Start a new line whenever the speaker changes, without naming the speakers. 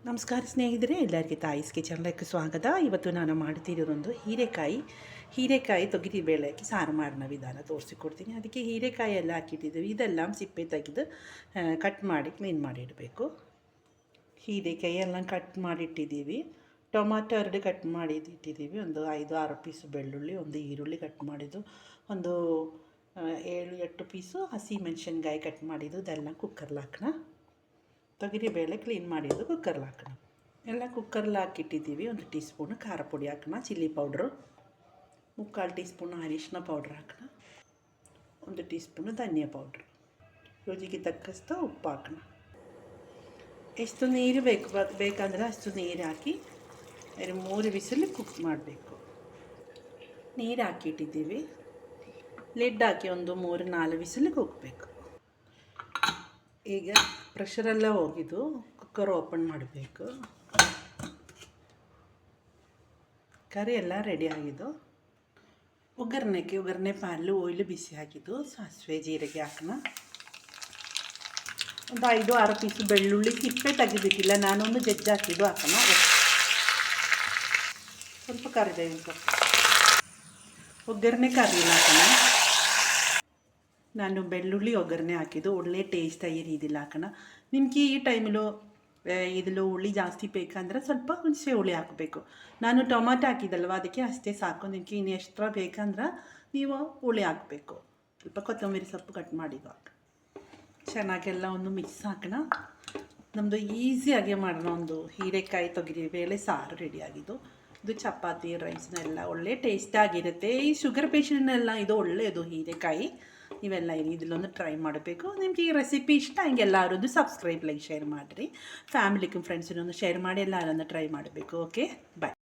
ನಮಸ್ಕಾರ ಸ್ನೇಹಿತರೆ, ಎಲ್ಲರಿಗೆ ತಾಯಿಸ್ ಕಿಚನ್ಲಕ್ಕೆ ಸ್ವಾಗತ. ಇವತ್ತು ನಾನು ಮಾಡ್ತಿರೋದೊಂದು ಹೀರೆಕಾಯಿ ತೊಗರಿ ಬೇಳೆ ಹಾಕಿ ಸಾರು ಮಾಡಿನ ವಿಧಾನ ತೋರಿಸಿಕೊಡ್ತೀನಿ. ಅದಕ್ಕೆ ಹೀರೆಕಾಯಿ ಎಲ್ಲ ಹಾಕಿಟ್ಟಿದ್ದೀವಿ. ಇದೆಲ್ಲ ಸಿಪ್ಪೆ ತೆಗೆದು ಕಟ್ ಮಾಡಿ ಕ್ಲೀನ್ ಮಾಡಿ ಇಡಬೇಕು. ಹೀರೆಕಾಯಿ ಎಲ್ಲ ಕಟ್ ಮಾಡಿಟ್ಟಿದ್ದೀವಿ. ಟೊಮಾಟೊ 2 ಕಟ್ ಮಾಡಿ ಇಟ್ಟಿದ್ದೀವಿ. ಒಂದು 5-6 ಪೀಸು ಬೆಳ್ಳುಳ್ಳಿ, ಒಂದು ಈರುಳ್ಳಿ ಕಟ್ ಮಾಡಿದ್ದು, ಒಂದು 7-8 ಪೀಸು ಹಸಿ ಮೆಣಸಿನ್ಕಾಯಿ ಕಟ್ ಮಾಡಿದ್ದು. ಇದೆಲ್ಲ ಕುಕ್ಕರ್ಲಿ ಹಾಕೋಣ. ತೊಗರಿ ಬೇಳೆ ಕ್ಲೀನ್ ಮಾಡಿದ್ದು ಕುಕ್ಕರ್ಲಿ ಹಾಕೋಣ. ಎಲ್ಲ ಕುಕ್ಕರ್ಲಿ ಹಾಕಿಟ್ಟಿದ್ದೀವಿ. 1 ಟೀ ಸ್ಪೂನು ಖಾರ ಪುಡಿ ಹಾಕೋಣ, ಚಿಲ್ಲಿ ಪೌಡ್ರು, 3/4 ಟೀ ಸ್ಪೂನು ಅರಿಶಿನ ಪೌಡ್ರ್ ಹಾಕೋಣ, 1 ಟೀ ಸ್ಪೂನು ಧನಿಯಾ ಪೌಡ್ರು, ರುಚಿಗೆ ತಕ್ಕಷ್ಟು ಉಪ್ಪು ಹಾಕೋಣ. ಎಷ್ಟು ನೀರು ಬೇಕಂದ್ರೆ ಅಷ್ಟು ನೀರು ಹಾಕಿ 3 ವಿಸಿಲ್ ಕುಕ್ ಮಾಡಬೇಕು. ನೀರು ಹಾಕಿಟ್ಟಿದ್ದೀವಿ. ಲಿಡ್ ಹಾಕಿ ಒಂದು 3-4 ವಿಸಿಲಿಗೆ ಹೋಗಬೇಕು. ಈಗ ಪ್ರೆಷರೆಲ್ಲ ಹೋಗಿದ್ದು ಕುಕ್ಕರ್ ಓಪನ್ ಮಾಡಬೇಕು. ಕರಿ ಎಲ್ಲ ರೆಡಿ ಆಗಿದ್ದು. ಒಗ್ಗರಣೆ ಪಾಲು ಆಯಿಲ್ ಬಿಸಿ ಆಗಿದ್ದು. ಸಾಸಿವೆ ಜೀರಿಗೆ ಹಾಕೋಣ. ಒಂದು 5-6 ಪೀಸು ಬೆಳ್ಳುಳ್ಳಿ ಸಿಪ್ಪೆ ತೆಗೆದಿಟ್ಟಿಲ್ಲ, ನಾನೊಂದು ಜಜ್ಜಿ ಹಾಕಿದ್ದು ಹಾಕೋಣ. ಸ್ವಲ್ಪ ಕರಿಬೇವಿನ ಸೊಪ್ಪು, ಒಗ್ಗರಣೆ ಕರಿಲ್ಲ ಹಾಕೋಣ. ನಾನು ಬೆಳ್ಳುಳ್ಳಿ ಒಗ್ಗರಣೆ ಹಾಕಿದ್ದು ಒಳ್ಳೆ ಟೇಸ್ಟಾಗಿ ಇದಿಲ್ಲ ಹಾಕೋಣ. ನಿಮಗೆ ಈ ಟೈಮಲ್ಲೂ ಇದರಲ್ಲೂ ಹುಳಿ ಜಾಸ್ತಿ ಬೇಕಂದ್ರೆ ಸ್ವಲ್ಪ ಹುಣಸೆ ಹುಳಿ ಹಾಕಬೇಕು. ನಾನು ಟೊಮಾಟೊ ಹಾಕಿದ್ದಲ್ವ, ಅದಕ್ಕೆ ಅಷ್ಟೇ ಸಾಕು. ನಿಮಗೆ ಇನ್ನು ಎಕ್ಸ್ಟ್ರಾ ಬೇಕಂದ್ರೆ ನೀವು ಹುಳಿ ಹಾಕಬೇಕು. ಸ್ವಲ್ಪ ಕೊತ್ತಂಬರಿ ಸೊಪ್ಪು ಕಟ್ ಮಾಡಿದ್ದು ಹಾಕಿ ಚೆನ್ನಾಗೆಲ್ಲ ಒಂದು ಮಿಕ್ಸ್ ಹಾಕೋಣ. ನಮ್ಮದು ಈಸಿಯಾಗಿ ಮಾಡೋಣ ಒಂದು ಹೀರೆಕಾಯಿ ತೊಗರಿ ಬೇಳೆ ಸಾರು ರೆಡಿಯಾಗಿದ್ದು. ಇದು ಚಪಾತಿ ರೈಸ್ನೆಲ್ಲ ಒಳ್ಳೆ ಟೇಸ್ಟಾಗಿರುತ್ತೆ. ಈ ಶುಗರ್ ಪೇಷಂಟ್ನೆಲ್ಲ ಇದು ಒಳ್ಳೆಯದು ಹೀರೆಕಾಯಿ. ನೀವೆಲ್ಲ ಇದರಲ್ಲೊಂದು ಟ್ರೈ ಮಾಡಬೇಕು. ನಿಮಗೆ ಈ ರೆಸಿಪಿ ಇಷ್ಟ ಹಂಗೆ ಎಲ್ಲರೂ ಸಬ್ಸ್ಕ್ರೈಬ್, ಲೈಕ್, ಶೇರ್ ಮಾಡಿರಿ. ಫ್ಯಾಮಿಲಿಗೂ ಫ್ರೆಂಡ್ಸಿನೊಂದು ಶೇರ್ ಮಾಡಿ ಎಲ್ಲರನ್ನು ಟ್ರೈ ಮಾಡಬೇಕು. ಓಕೆ, ಬಾಯ್.